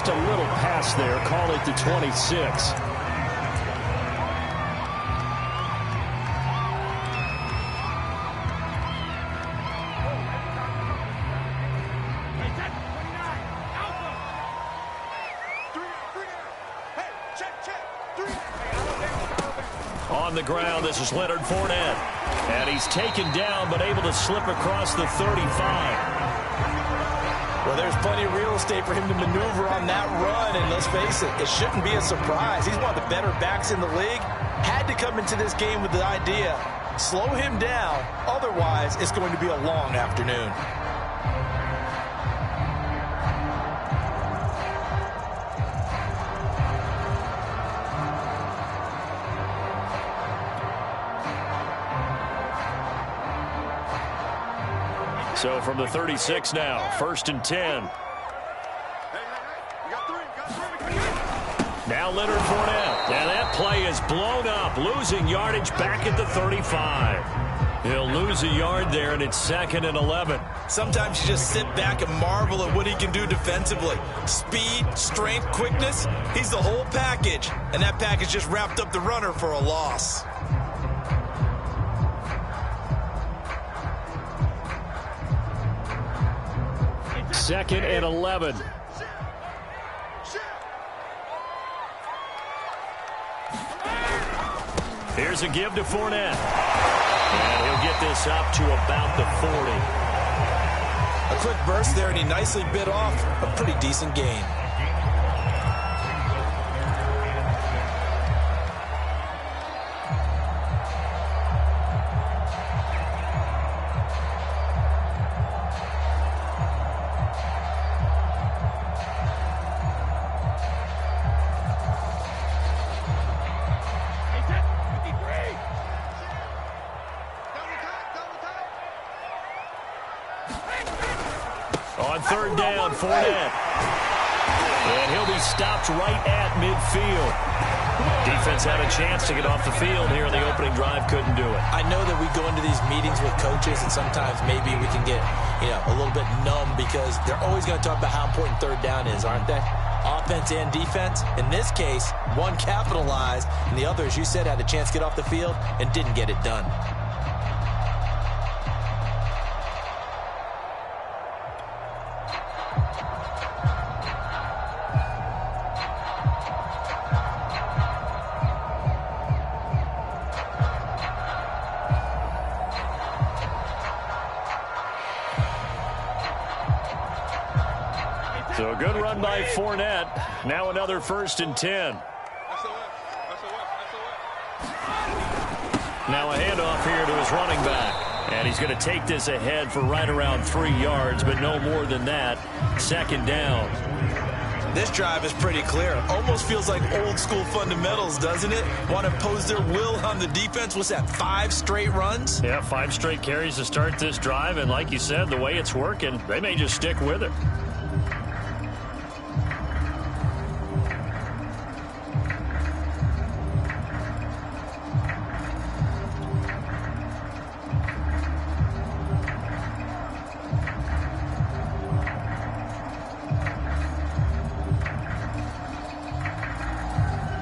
Just a little pass there. Call it the 26. On the ground, this is Leonard Fournette. And he's taken down, but able to slip across the 35. Well, there's plenty of real estate for him to maneuver on that run, and let's face it, it shouldn't be a surprise. He's one of the better backs in the league. Had to come into this game with the idea, slow him down, otherwise it's going to be a long afternoon. So from the 36 now, 1st and 10. Now Leonard Fournette. And that play is blown up, losing yardage back at the 35. He'll lose a yard there, and it's 2nd and 11. Sometimes you just sit back and marvel at what he can do defensively. Speed, strength, quickness, he's the whole package. And that package just wrapped up the runner for a loss. Second and 11. Here's a give to Fournette. And he'll get this up to about the 40. A quick burst there, and he nicely bit off a pretty decent gain. On 3rd down, Fournette. And he'll be stopped right at midfield. Defense had a chance to get off the field here in the opening drive, couldn't do it. I know that we go into these meetings with coaches, and sometimes maybe we can get, a little bit numb because they're always going to talk about how important 3rd down is, aren't they? Offense and defense. In this case, one capitalized, and the other, as you said, had a chance to get off the field and didn't get it done. So a good run by Fournette. Now another 1st and 10. Now a handoff here to his running back. And he's going to take this ahead for right around 3 yards, but no more than that. 2nd down. This drive is pretty clear. Almost feels like old school fundamentals, doesn't it? Want to impose their will on the defense. What's that, 5 straight runs? Yeah, 5 straight carries to start this drive. And like you said, the way it's working, they may just stick with it.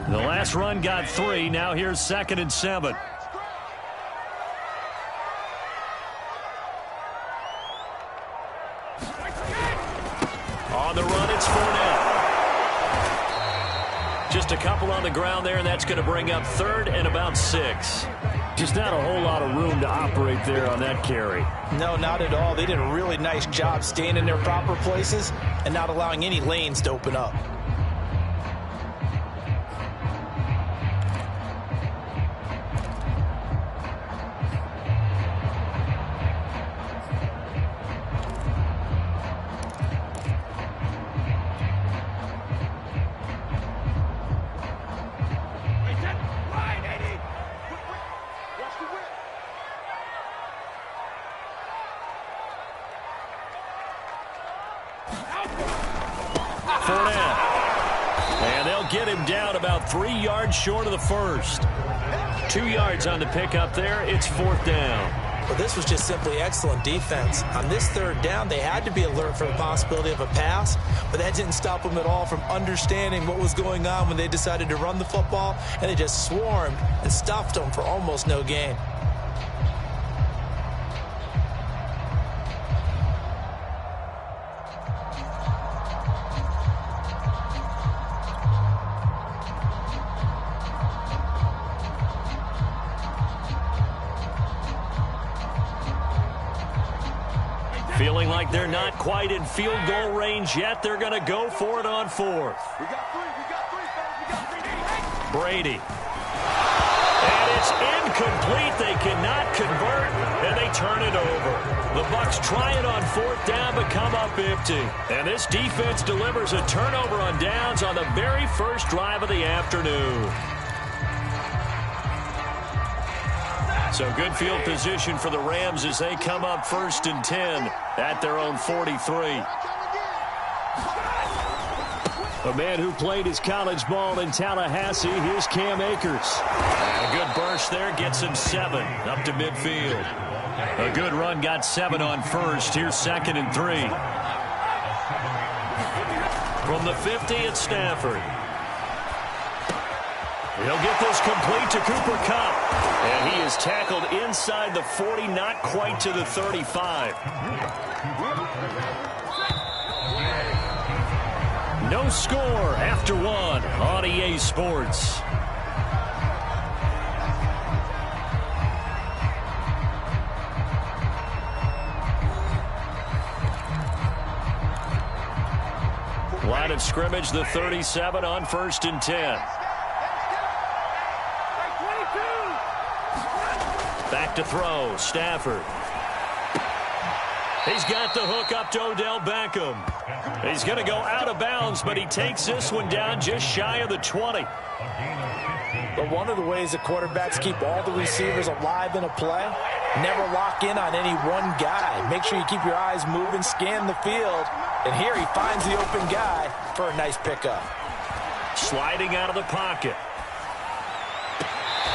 The last run got 3. Now here's 2nd and 7. On the run, it's Fournette. Just a couple on the ground there, and that's going to bring up 3rd and about 6. Just not a whole lot of room to operate there on that carry. No, not at all. They did a really nice job staying in their proper places and not allowing any lanes to open up. Fournette. And they'll get him down about 3 yards short of the 1st. 2 yards on the pickup there. It's 4th down. Well, this was just simply excellent defense. On this third down, they had to be alert for the possibility of a pass, but that didn't stop them at all from understanding what was going on when they decided to run the football, and they just swarmed and stuffed them for almost no gain. Feeling like they're not quite in field goal range yet. They're going to go for it on fourth. We got three. Brady. And it's incomplete. They cannot convert, and they turn it over. The Bucs try it on fourth down, but come up empty. And this defense delivers a turnover on downs on the very first drive of the afternoon. So good field position for the Rams as they come up 1st and 10 at their own 43. A man who played his college ball in Tallahassee, here's Cam Akers. And a good burst there gets him 7 up to midfield. A good run got 7 on first. Here's 2nd and 3. From the 50 at Stafford. He'll get this complete to Cooper Kupp. And he is tackled inside the 40, not quite to the 35. No score after 1 on EA Sports. Line of scrimmage, the 37 on 1st and 10. Back to throw, Stafford. He's got the hook up to Odell Beckham. He's going to go out of bounds, but he takes this one down just shy of the 20. But one of the ways that quarterbacks keep all the receivers alive in a play, never lock in on any one guy. Make sure you keep your eyes moving, scan the field. And here he finds the open guy for a nice pickup. Sliding out of the pocket.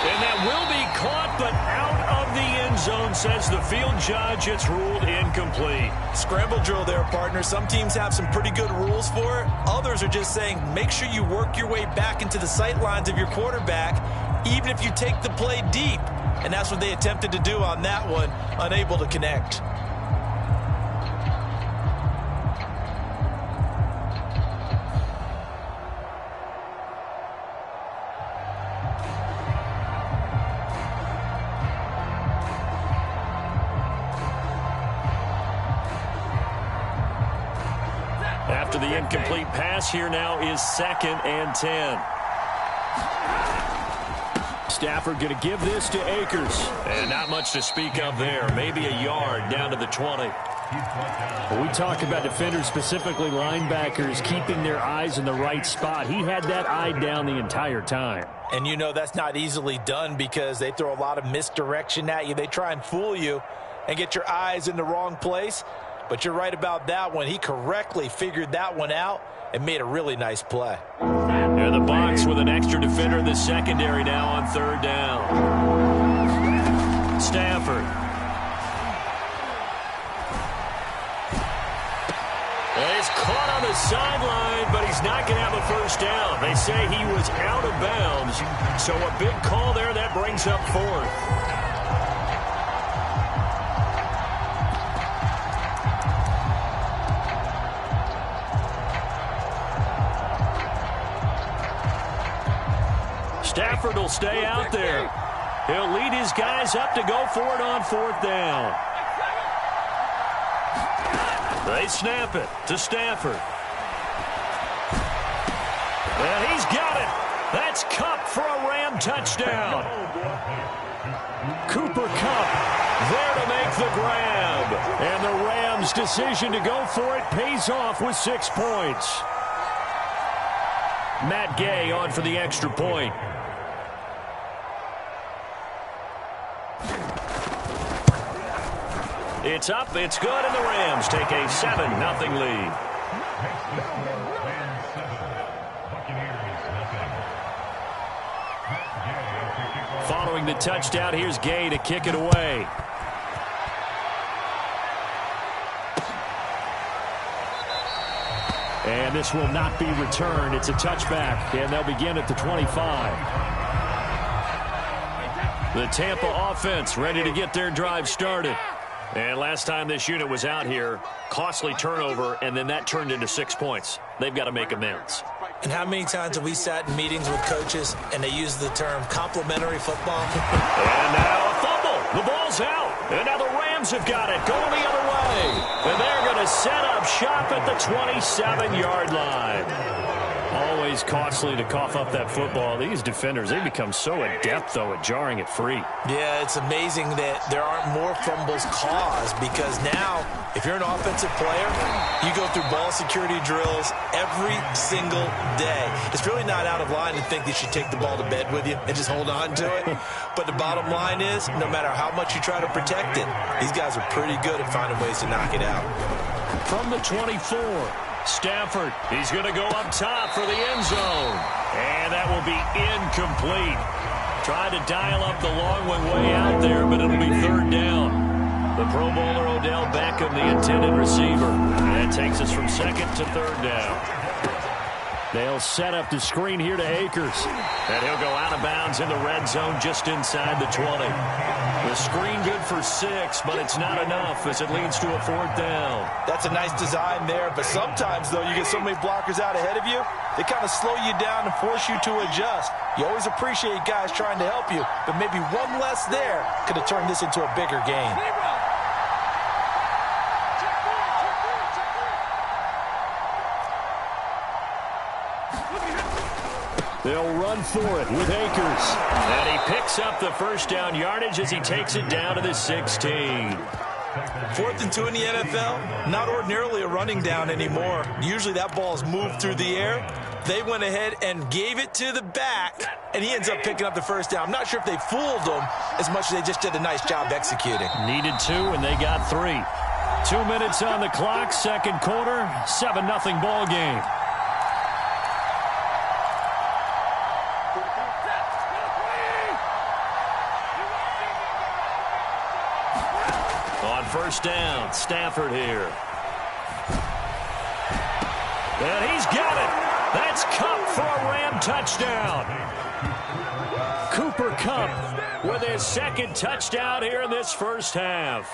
And that will be caught, but out of the end zone, says the field judge. It's ruled incomplete. Scramble drill there, partner. Some teams have some pretty good rules for it. Others are just saying, make sure you work your way back into the sight lines of your quarterback, even if you take the play deep. And that's what they attempted to do on that one, unable to connect. After the incomplete pass, here now is 2nd and 10. Stafford going to give this to Akers. And not much to speak of there. Maybe a yard down to the 20. Well, we talk about defenders, specifically linebackers, keeping their eyes in the right spot. He had that eye down the entire time. And you know that's not easily done because they throw a lot of misdirection at you. They try and fool you and get your eyes in the wrong place. But you're right about that one. He correctly figured that one out and made a really nice play. And the Bucs with an extra defender in the secondary now on 3rd down. Stafford. And he's caught on the sideline, but he's not going to have a first down. They say he was out of bounds. So a big call there that brings up 4th. Stafford will stay out there. He'll lead his guys up to go for it on 4th down. They snap it to Stafford. And he's got it. That's Kupp for a Ram touchdown. Cooper Kupp there to make the grab. And the Rams' decision to go for it pays off with 6 points. Matt Gay on for the extra point. It's up, it's good, and the Rams take a 7-0 lead. Following the touchdown, here's Gay to kick it away. And this will not be returned. It's a touchback, and they'll begin at the 25. The Tampa offense ready to get their drive started. And last time this unit was out here, costly turnover, and then that turned into 6 points. They've got to make amends. And how many times have we sat in meetings with coaches and they use the term complimentary football? And now a fumble. The ball's out. And now the Rams have got it going the other way. And they're going to set up shop at the 27-yard line. Always costly to cough up that football. These defenders, they become so adept, though, at jarring it free. Yeah, it's amazing that there aren't more fumbles caused, because now, if you're an offensive player, you go through ball security drills every single day. It's really not out of line to think you should take the ball to bed with you and just hold on to it. But the bottom line is, no matter how much you try to protect it, these guys are pretty good at finding ways to knock it out. From the 24, Stafford, he's going to go up top for the end zone. And that will be incomplete. Tried to dial up the long one way out there, but it'll be third down. The Pro Bowler Odell Beckham, the intended receiver. And that takes us from second to third down. They'll set up the screen here to Akers. And he'll go out of bounds in the red zone just inside the 20. The screen good for 6, but it's not enough as it leads to a fourth down. That's a nice design there, but sometimes, though, you get so many blockers out ahead of you, they kind of slow you down and force you to adjust. You always appreciate guys trying to help you, but maybe one less there could have turned this into a bigger game. They'll run for it with Akers. And he picks up the first down yardage as he takes it down to the 16. 4th and 2 in the NFL, not ordinarily a running down anymore. Usually that ball is moved through the air. They went ahead and gave it to the back, and he ends up picking up the first down. I'm not sure if they fooled him as much as they just did a nice job executing. Needed 2, and they got 3. 2 minutes on the clock, second quarter, 7-0 ball game. First down, Stafford here. And he's got it. That's Kupp for a Ram touchdown. Cooper Kupp with his second touchdown here in this first half.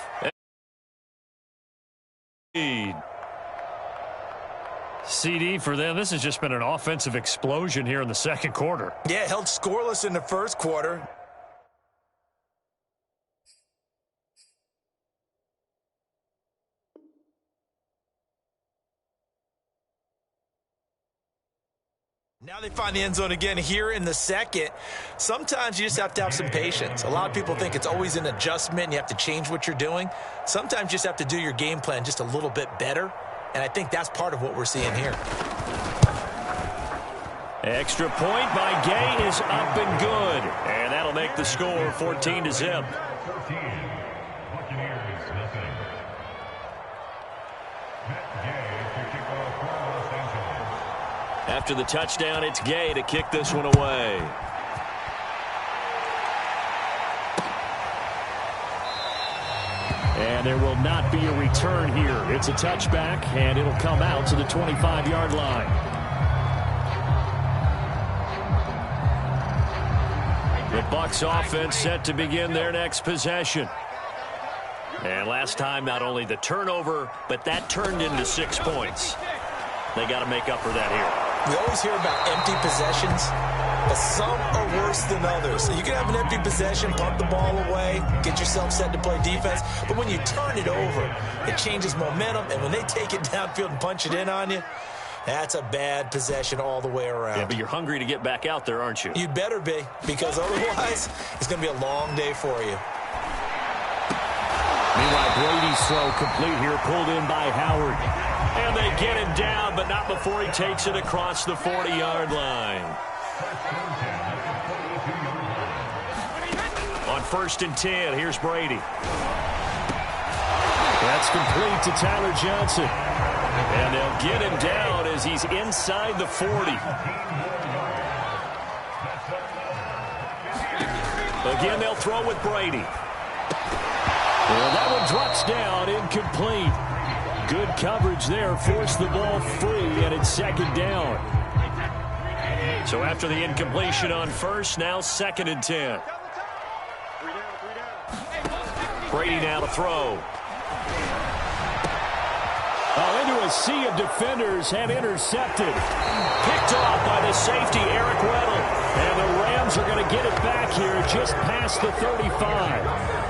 CD for them. This has just been an offensive explosion here in the second quarter. Yeah, held scoreless in the first quarter. Now they find the end zone again here in the second. Sometimes you just have to have some patience. A lot of people think it's always an adjustment and you have to change what you're doing. Sometimes you just have to do your game plan just a little bit better, and I think that's part of what we're seeing here. Extra point by Gay is up and good, and that'll make the score 14-0. After the touchdown, it's Gay to kick this one away. And there will not be a return here. It's a touchback, and it'll come out to the 25-yard line. The Bucs offense set to begin their next possession. And last time, not only the turnover, but that turned into 6 points. They got to make up for that here. We always hear about empty possessions, but some are worse than others. So you can have an empty possession, punt the ball away, get yourself set to play defense. But when you turn it over, it changes momentum. And when they take it downfield and punch it in on you, that's a bad possession all the way around. Yeah, but you're hungry to get back out there, aren't you? You'd better be, because otherwise it's going to be a long day for you. Meanwhile, Brady's throw complete here, pulled in by Howard. And they get him down, but not before he takes it across the 40-yard line. On 1st and 10, here's Brady. That's complete to Tyler Johnson. And they'll get him down as he's inside the 40. Again, they'll throw with Brady. Well, that one drops down, incomplete. Good coverage there. Forced the ball free, and it's second down. So after the incompletion on first, now 2nd and 10. Brady now to throw. Oh, into a sea of defenders and intercepted. Picked off by the safety, Eric Weddle. And the Rams are going to get it back here just past the 35.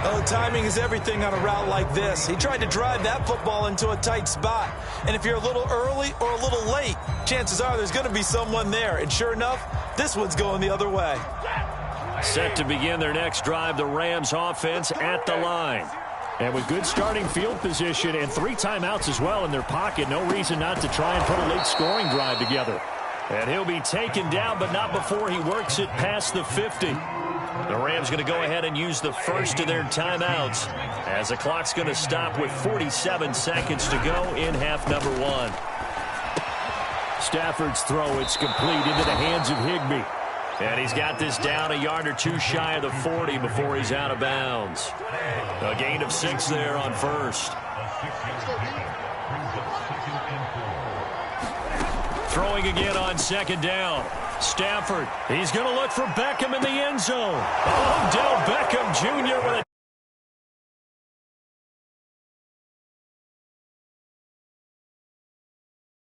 Oh, timing is everything on a route like this. He tried to drive that football into a tight spot. And if you're a little early or a little late, chances are there's going to be someone there. And sure enough, this one's going the other way. Set to begin their next drive, the Rams offense at the line. And with good starting field position and 3 timeouts as well in their pocket, no reason not to try and put a late scoring drive together. And he'll be taken down, but not before he works it past the 50. The Rams going to go ahead and use the first of their timeouts as the clock's going to stop with 47 seconds to go in half number 1. Stafford's throw, it's complete into the hands of Higbee. And he's got this down a yard or 2 shy of the 40 before he's out of bounds. A gain of 6 there on first. Throwing again on 2nd down. Stafford, he's going to look for Beckham in the end zone. Odell Beckham Jr.